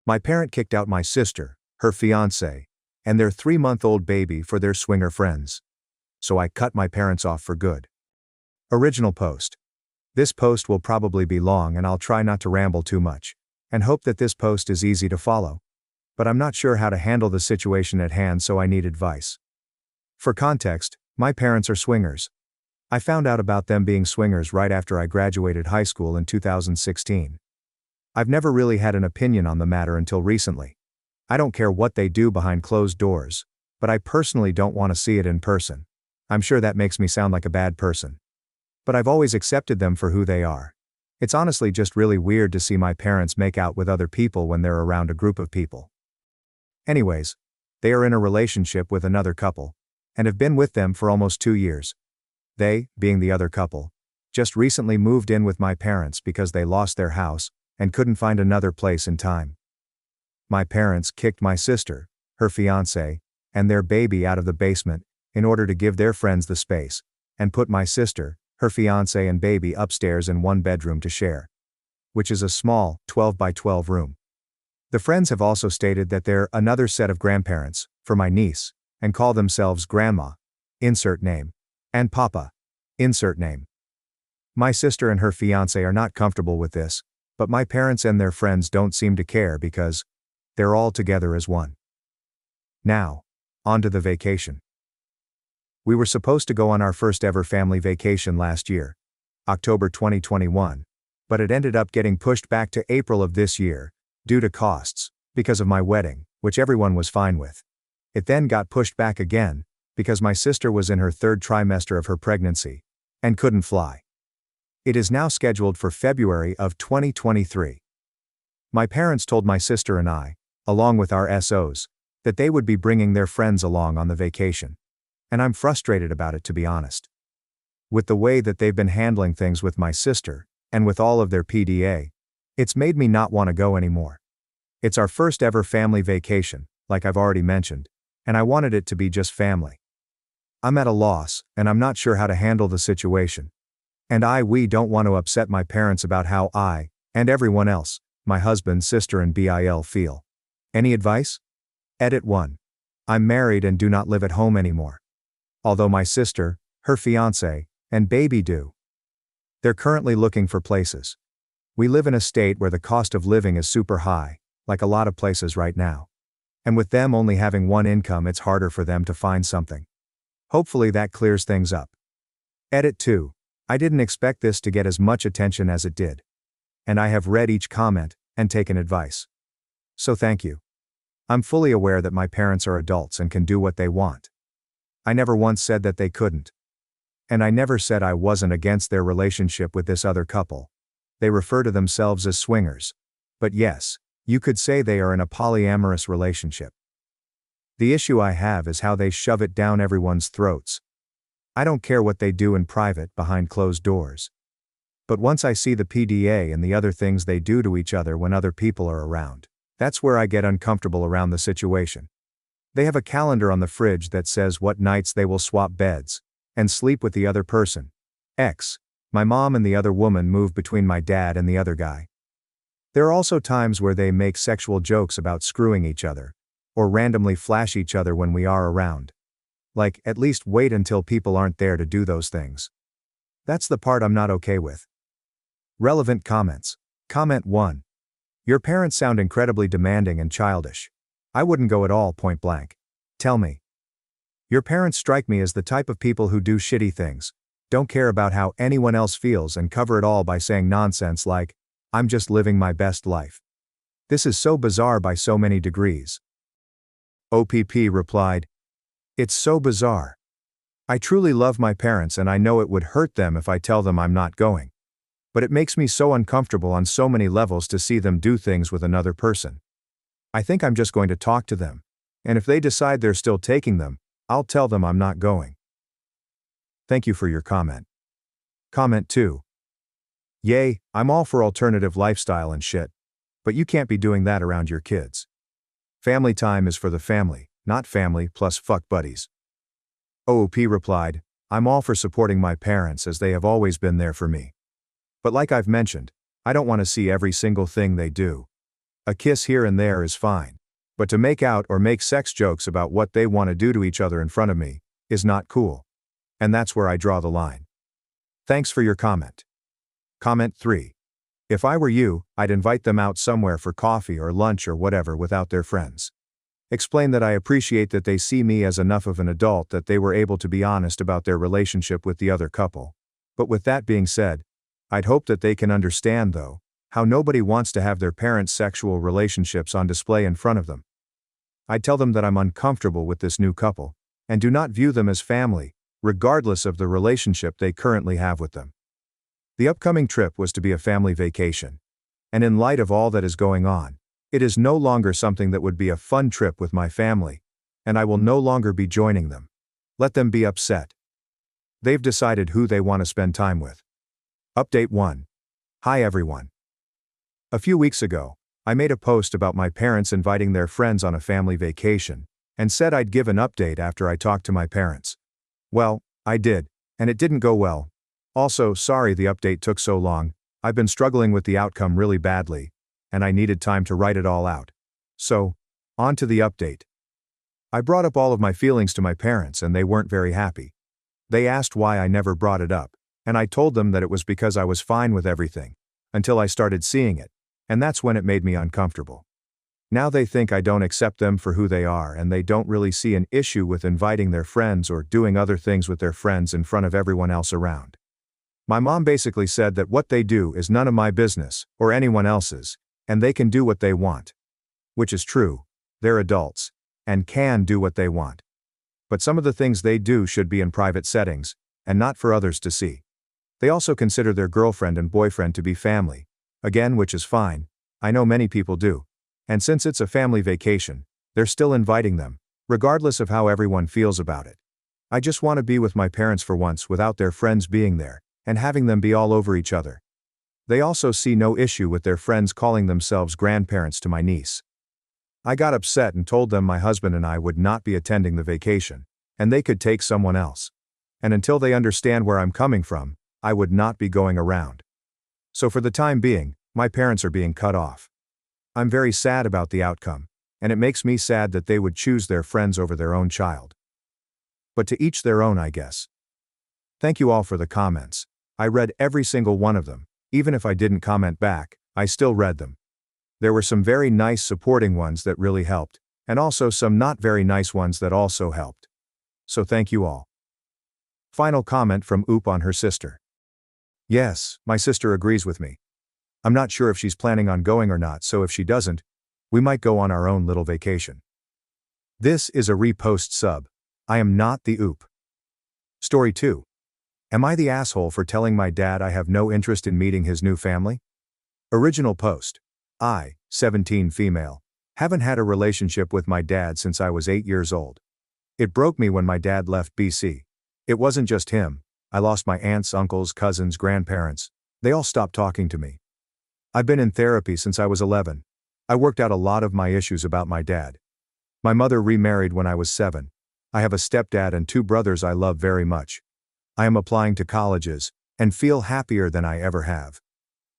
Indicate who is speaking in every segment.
Speaker 1: My parent kicked out my sister, her fiancé, and their 3-month-old baby for their swinger friends. So I cut my parents off for good. Original post. This post will probably be long and I'll try not to ramble too much, and hope that this post is easy to follow. But I'm not sure how to handle the situation at hand, so I need advice. For context, my parents are swingers. I found out about them being swingers right after I graduated high school in 2016. I've never really had an opinion on the matter until recently. I don't care what they do behind closed doors, but I personally don't want to see it in person. I'm sure that makes me sound like a bad person. But I've always accepted them for who they are. It's honestly just really weird to see my parents make out with other people when they're around a group of people. Anyways, they are in a relationship with another couple, and have been with them for almost 2 years. They, being the other couple, just recently moved in with my parents because they lost their house and couldn't find another place in time. My parents kicked my sister, her fiancé, and their baby out of the basement in order to give their friends the space, and put my sister, her fiancé and baby upstairs in one bedroom to share, which is a small, 12 by 12 room. The friends have also stated that they're another set of grandparents for my niece, and call themselves grandma, insert name, and papa, insert name. My sister and her fiancé are not comfortable with this, but my parents and their friends don't seem to care because they're all together as one. Now, on to the vacation. We were supposed to go on our first ever family vacation last year, October 2021, but it ended up getting pushed back to April of this year, due to costs, because of my wedding, which everyone was fine with. It then got pushed back again, because my sister was in her 3rd trimester of her pregnancy, and couldn't fly. It is now scheduled for February of 2023. My parents told my sister and I, along with our SOs, that they would be bringing their friends along on the vacation. And I'm frustrated about it, to be honest. With the way that they've been handling things with my sister, and with all of their PDA, it's made me not want to go anymore. It's our first ever family vacation, like I've already mentioned, and I wanted it to be just family. I'm at a loss, and I'm not sure how to handle the situation. And we don't want to upset my parents about how I, and everyone else, my husband, sister and BIL feel. Any advice? Edit 1. I'm married and do not live at home anymore. Although my sister, her fiancé, and baby do. They're currently looking for places. We live in a state where the cost of living is super high, like a lot of places right now. And with them only having one income, it's harder for them to find something. Hopefully that clears things up. Edit 2. I didn't expect this to get as much attention as it did. And I have read each comment, and taken advice. So thank you. I'm fully aware that my parents are adults and can do what they want. I never once said that they couldn't. And I never said I wasn't against their relationship with this other couple. They refer to themselves as swingers. But yes, you could say they are in a polyamorous relationship. The issue I have is how they shove it down everyone's throats. I don't care what they do in private behind closed doors. But once I see the PDA and the other things they do to each other when other people are around, that's where I get uncomfortable around the situation. They have a calendar on the fridge that says what nights they will swap beds and sleep with the other person. My mom and the other woman move between my dad and the other guy. There are also times where they make sexual jokes about screwing each other, or randomly flash each other when we are around. Like, at least wait until people aren't there to do those things. That's the part I'm not okay with. Relevant comments. Comment 1. Your parents sound incredibly demanding and childish. I wouldn't go at all, point blank. Tell me. Your parents strike me as the type of people who do shitty things, don't care about how anyone else feels, and cover it all by saying nonsense like, I'm just living my best life. This is so bizarre by so many degrees. OPP replied, it's so bizarre. I truly love my parents and I know it would hurt them if I tell them I'm not going. But it makes me so uncomfortable on so many levels to see them do things with another person. I think I'm just going to talk to them. And if they decide they're still taking them, I'll tell them I'm not going. Thank you for your comment. Comment 2. Yay, I'm all for alternative lifestyle and shit. But you can't be doing that around your kids. Family time is for the family, not family plus fuck buddies. OOP replied, I'm all for supporting my parents as they have always been there for me. But like I've mentioned, I don't want to see every single thing they do. A kiss here and there is fine. But to make out or make sex jokes about what they want to do to each other in front of me is not cool. And that's where I draw the line. Thanks for your comment. Comment 3. If I were you, I'd invite them out somewhere for coffee or lunch or whatever without their friends. Explain that I appreciate that they see me as enough of an adult that they were able to be honest about their relationship with the other couple. But with that being said, I'd hope that they can understand, though, how nobody wants to have their parents' sexual relationships on display in front of them. I'd tell them that I'm uncomfortable with this new couple, and do not view them as family, regardless of the relationship they currently have with them. The upcoming trip was to be a family vacation. And in light of all that is going on, it is no longer something that would be a fun trip with my family, and I will no longer be joining them. Let them be upset. They've decided who they want to spend time with. Update 1. Hi everyone. A few weeks ago, I made a post about my parents inviting their friends on a family vacation, and said I'd give an update after I talked to my parents. Well, I did, and it didn't go well. Also, sorry the update took so long. I've been struggling with the outcome really badly, and I needed time to write it all out. So, on to the update. I brought up all of my feelings to my parents and they weren't very happy. They asked why I never brought it up, and I told them that it was because I was fine with everything, until I started seeing it, and that's when it made me uncomfortable. Now they think I don't accept them for who they are and they don't really see an issue with inviting their friends or doing other things with their friends in front of everyone else around. My mom basically said that what they do is none of my business, or anyone else's, and they can do what they want. Which is true, they're adults, and can do what they want. But some of the things they do should be in private settings, and not for others to see. They also consider their girlfriend and boyfriend to be family, again which is fine, I know many people do. And since it's a family vacation, they're still inviting them, regardless of how everyone feels about it. I just want to be with my parents for once without their friends being there, and having them be all over each other. They also see no issue with their friends calling themselves grandparents to my niece. I got upset and told them my husband and I would not be attending the vacation, and they could take someone else. And until they understand where I'm coming from, I would not be going around. So for the time being, my parents are being cut off. I'm very sad about the outcome, and it makes me sad that they would choose their friends over their own child. But to each their own, I guess. Thank you all for the comments. I read every single one of them. Even if I didn't comment back, I still read them. There were some very nice supporting ones that really helped, and also some not very nice ones that also helped. So thank you all. Final comment from Oop on her sister. Yes, my sister agrees with me. I'm not sure if she's planning on going or not, so if she doesn't, we might go on our own little vacation. This is a repost sub. I am not the Oop. Story 2. Am I the asshole for telling my dad I have no interest in meeting his new family? Original post. I, 17 female, haven't had a relationship with my dad since I was 8 years old. It broke me when my dad left BC. It wasn't just him. I lost my aunts, uncles, cousins, grandparents. They all stopped talking to me. I've been in therapy since I was 11. I worked out a lot of my issues about my dad. My mother remarried when I was 7. I have a stepdad and 2 brothers I love very much. I am applying to colleges, and feel happier than I ever have.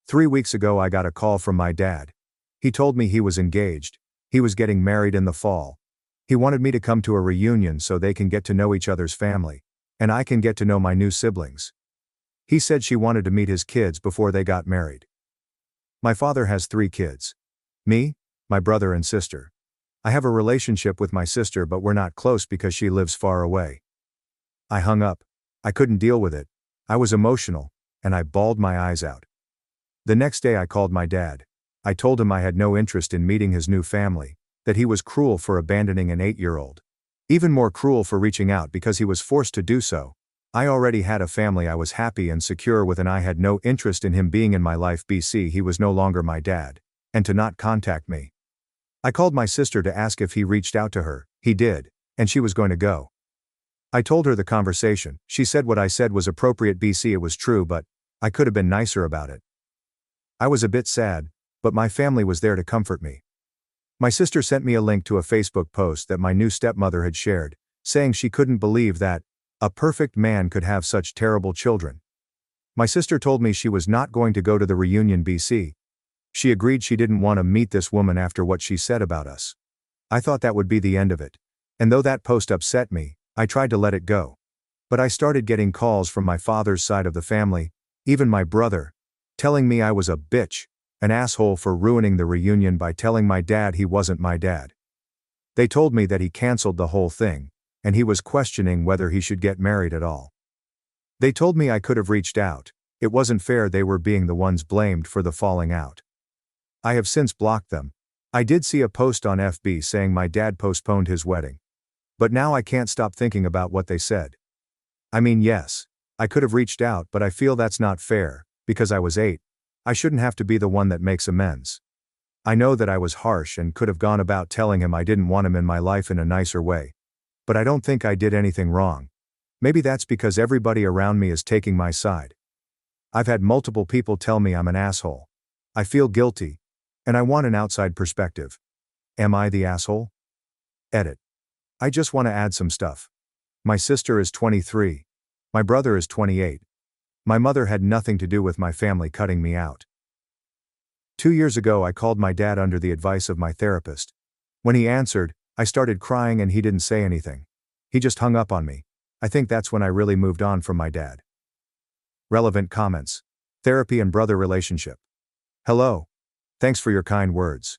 Speaker 1: 3 weeks ago I got a call from my dad. He told me he was engaged. He was getting married in the fall. He wanted me to come to a reunion so they can get to know each other's family, and I can get to know my new siblings. He said she wanted to meet his kids before they got married. My father has 3 kids. Me, my brother and sister. I have a relationship with my sister but we're not close because she lives far away. I hung up. I couldn't deal with it. I was emotional, and I bawled my eyes out. The next day I called my dad. I told him I had no interest in meeting his new family, that he was cruel for abandoning an 8-year-old. Even more cruel for reaching out because he was forced to do so. I already had a family I was happy and secure with and I had no interest in him being in my life. BC he was no longer my dad, and to not contact me. I called my sister to ask if he reached out to her. He did, and she was going to go. I told her the conversation. She said what I said was appropriate. BC it was true, but I could have been nicer about it. I was a bit sad, but my family was there to comfort me. My sister sent me a link to a Facebook post that my new stepmother had shared, saying she couldn't believe that a perfect man could have such terrible children. My sister told me she was not going to go to the reunion. BC. She agreed she didn't want to meet this woman after what she said about us. I thought that would be the end of it. And though that post upset me, I tried to let it go. But I started getting calls from my father's side of the family, even my brother, telling me I was a bitch, an asshole for ruining the reunion by telling my dad he wasn't my dad. They told me that he canceled the whole thing, and he was questioning whether he should get married at all. They told me I could have reached out. It wasn't fair they were being the ones blamed for the falling out. I have since blocked them. I did see a post on FB saying my dad postponed his wedding. But now I can't stop thinking about what they said. I mean, yes, I could have reached out, but I feel that's not fair, because I was 8. I shouldn't have to be the one that makes amends. I know that I was harsh and could have gone about telling him I didn't want him in my life in a nicer way. But I don't think I did anything wrong. Maybe that's because everybody around me is taking my side. I've had multiple people tell me I'm an asshole. I feel guilty, and I want an outside perspective. Am I the asshole? Edit. I just want to add some stuff. My sister is 23. My brother is 28. My mother had nothing to do with my family cutting me out. 2 years ago I called my dad under the advice of my therapist. When he answered, I started crying and he didn't say anything. He just hung up on me. I think that's when I really moved on from my dad. Relevant comments. Therapy and brother relationship. Hello. Thanks for your kind words.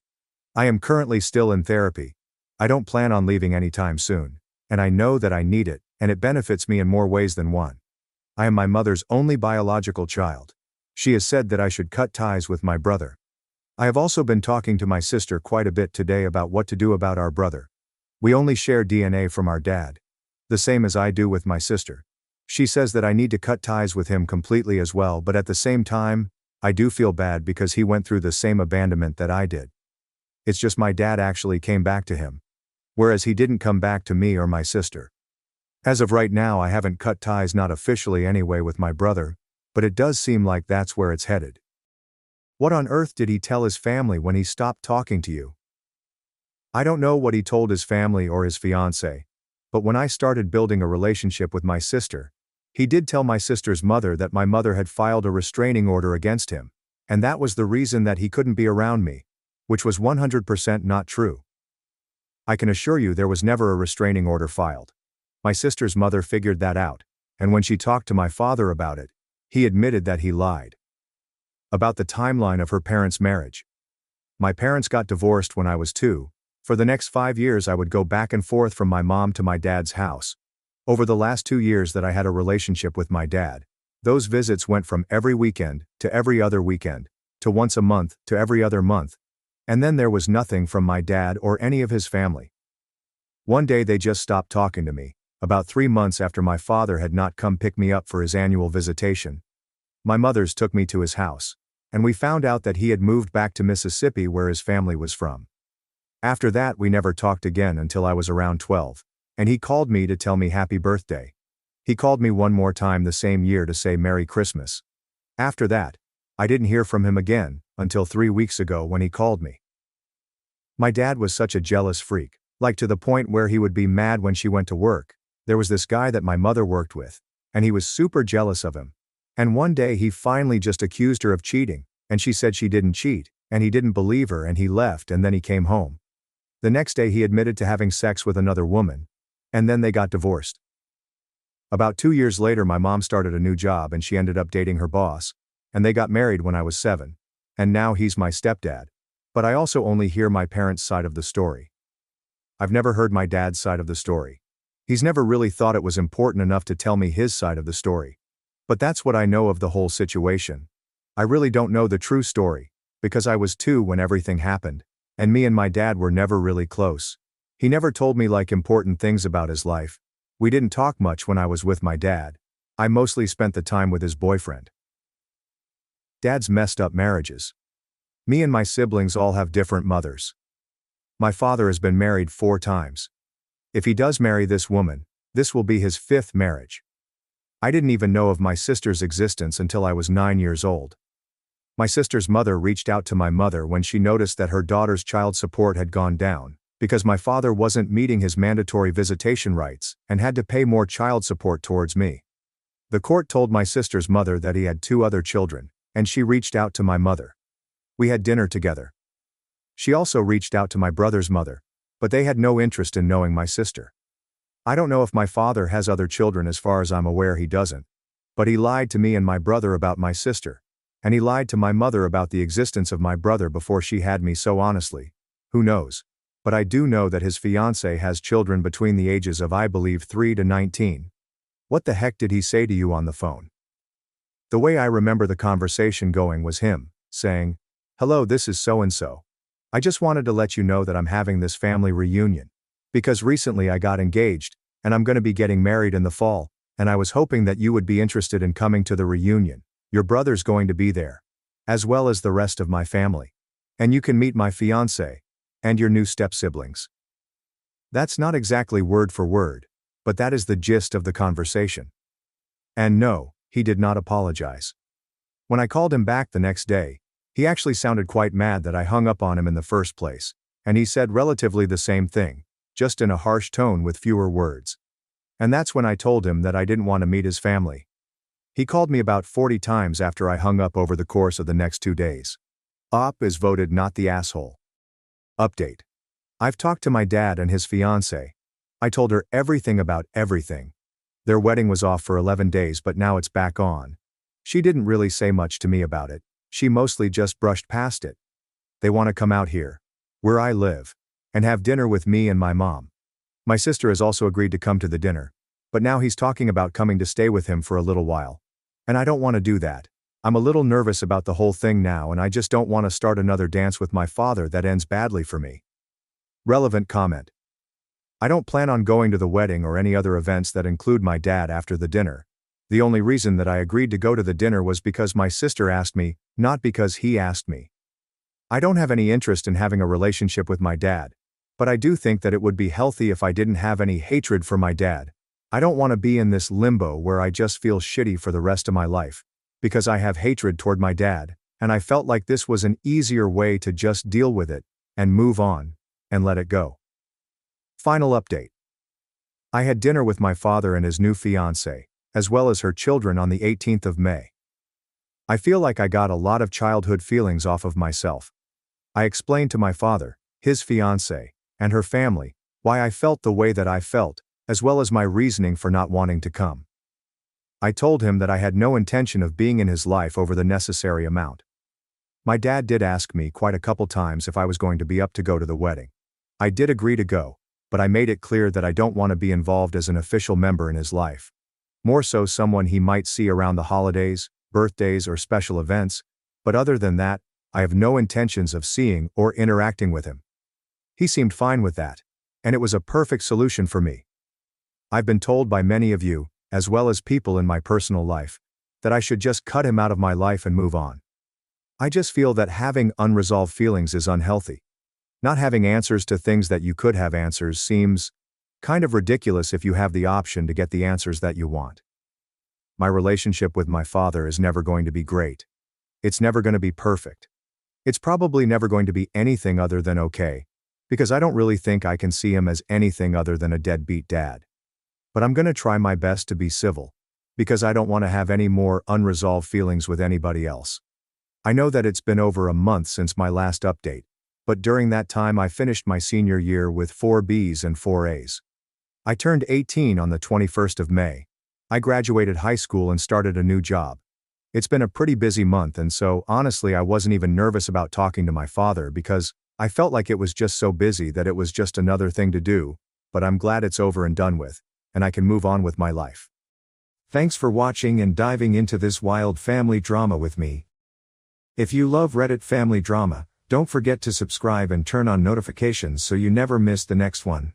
Speaker 1: I am currently still in therapy. I don't plan on leaving anytime soon, and I know that I need it, and it benefits me in more ways than one. I am my mother's only biological child. She has said that I should cut ties with my brother. I have also been talking to my sister quite a bit today about what to do about our brother. We only share DNA from our dad. The same as I do with my sister. She says that I need to cut ties with him completely as well, but at the same time, I do feel bad because he went through the same abandonment that I did. It's just my dad actually came back to him, whereas he didn't come back to me or my sister. As of right now I haven't cut ties, not officially anyway, with my brother, but it does seem like that's where it's headed. What on earth did he tell his family when he stopped talking to you? I don't know what he told his family or his fiancé, but when I started building a relationship with my sister, he did tell my sister's mother that my mother had filed a restraining order against him, and that was the reason that he couldn't be around me, which was 100% not true. I can assure you there was never a restraining order filed. My sister's mother figured that out, and when she talked to my father about it, he admitted that he lied. About the timeline of her parents' marriage. My parents got divorced when I was 2. For the next 5 years I would go back and forth from my mom to my dad's house. Over the last 2 years that I had a relationship with my dad, those visits went from every weekend, to every other weekend, to once a month, to every other month. And then there was nothing from my dad or any of his family. One day they just stopped talking to me, about 3 months after my father had not come pick me up for his annual visitation. My mother's took me to his house, and we found out that he had moved back to Mississippi where his family was from. After that we never talked again until I was around 12, and he called me to tell me happy birthday. He called me one more time the same year to say Merry Christmas. After that, I didn't hear from him again, until 3 weeks ago when he called me. My dad was such a jealous freak, like to the point where he would be mad when she went to work. There was this guy that my mother worked with, and he was super jealous of him. And one day he finally just accused her of cheating, and she said she didn't cheat, and he didn't believe her and he left and then he came home. The next day he admitted to having sex with another woman, and then they got divorced. About 2 years later my mom started a new job and she ended up dating her boss, and they got married when I was 7. And now he's my stepdad. But I also only hear my parents' side of the story. I've never heard my dad's side of the story. He's never really thought it was important enough to tell me his side of the story. But that's what I know of the whole situation. I really don't know the true story, because I was 2 when everything happened, and me and my dad were never really close. He never told me like important things about his life. We didn't talk much when I was with my dad. I mostly spent the time with his boyfriend. Dad's messed up marriages. Me and my siblings all have different mothers. My father has been married 4 times. If he does marry this woman, this will be his 5th marriage. I didn't even know of my sister's existence until I was 9 years old. My sister's mother reached out to my mother when she noticed that her daughter's child support had gone down, because my father wasn't meeting his mandatory visitation rights and had to pay more child support towards me. The court told my sister's mother that he had 2 other children, and she reached out to my mother. We had dinner together. She also reached out to my brother's mother, but they had no interest in knowing my sister. I don't know if my father has other children. As far as I'm aware, he doesn't. But he lied to me and my brother about my sister. And he lied to my mother about the existence of my brother before she had me, so honestly, who knows? But I do know that his fiancé has children between the ages of, I believe, 3 to 19. What the heck did he say to you on the phone? The way I remember the conversation going was him saying, "Hello, this is so-and-so. I just wanted to let you know that I'm having this family reunion. Because recently I got engaged, and I'm going to be getting married in the fall, and I was hoping that you would be interested in coming to the reunion. Your brother's going to be there, as well as the rest of my family. And you can meet my fiancé, and your new step-siblings." That's not exactly word for word, but that is the gist of the conversation. And no, he did not apologize. When I called him back the next day, he actually sounded quite mad that I hung up on him in the first place, and he said relatively the same thing, just in a harsh tone with fewer words. And that's when I told him that I didn't want to meet his family. He called me about 40 times after I hung up over the course of the next 2 days. Op is voted not the asshole. Update. I've talked to my dad and his fiancé. I told her everything about everything. Their wedding was off for 11 days, but now it's back on. She didn't really say much to me about it. She mostly just brushed past it. They want to come out here, where I live, and have dinner with me and my mom. My sister has also agreed to come to the dinner, but now he's talking about coming to stay with him for a little while. And I don't want to do that. I'm a little nervous about the whole thing now, and I just don't want to start another dance with my father that ends badly for me. Relevant comment. I don't plan on going to the wedding or any other events that include my dad after the dinner. The only reason that I agreed to go to the dinner was because my sister asked me, not because he asked me. I don't have any interest in having a relationship with my dad, but I do think that it would be healthy if I didn't have any hatred for my dad. I don't want to be in this limbo where I just feel shitty for the rest of my life, because I have hatred toward my dad, and I felt like this was an easier way to just deal with it, and move on, and let it go. Final update. I had dinner with my father and his new fiancé, as well as her children on the 18th of May. I feel like I got a lot of childhood feelings off of myself. I explained to my father, his fiancé, and her family, why I felt the way that I felt, as well as my reasoning for not wanting to come. I told him that I had no intention of being in his life over the necessary amount. My dad did ask me quite a couple times if I was going to be up to go to the wedding. I did agree to go, but I made it clear that I don't want to be involved as an official member in his life. More so someone he might see around the holidays, birthdays, or special events, but other than that, I have no intentions of seeing or interacting with him. He seemed fine with that, and it was a perfect solution for me. I've been told by many of you, as well as people in my personal life, that I should just cut him out of my life and move on. I just feel that having unresolved feelings is unhealthy. Not having answers to things that you could have answers seems kind of ridiculous if you have the option to get the answers that you want. My relationship with my father is never going to be great. It's never going to be perfect. It's probably never going to be anything other than okay, because I don't really think I can see him as anything other than a deadbeat dad. But I'm going to try my best to be civil, because I don't want to have any more unresolved feelings with anybody else. I know that it's been over a month since my last update, but during that time I finished my senior year with 4 B's and 4 A's. I turned 18 on the 21st of May. I graduated high school and started a new job. It's been a pretty busy month, and so honestly I wasn't even nervous about talking to my father because I felt like it was just so busy that it was just another thing to do, but I'm glad it's over and done with, and I can move on with my life. Thanks for watching and diving into this wild family drama with me. If you love Reddit family drama, don't forget to subscribe and turn on notifications so you never miss the next one.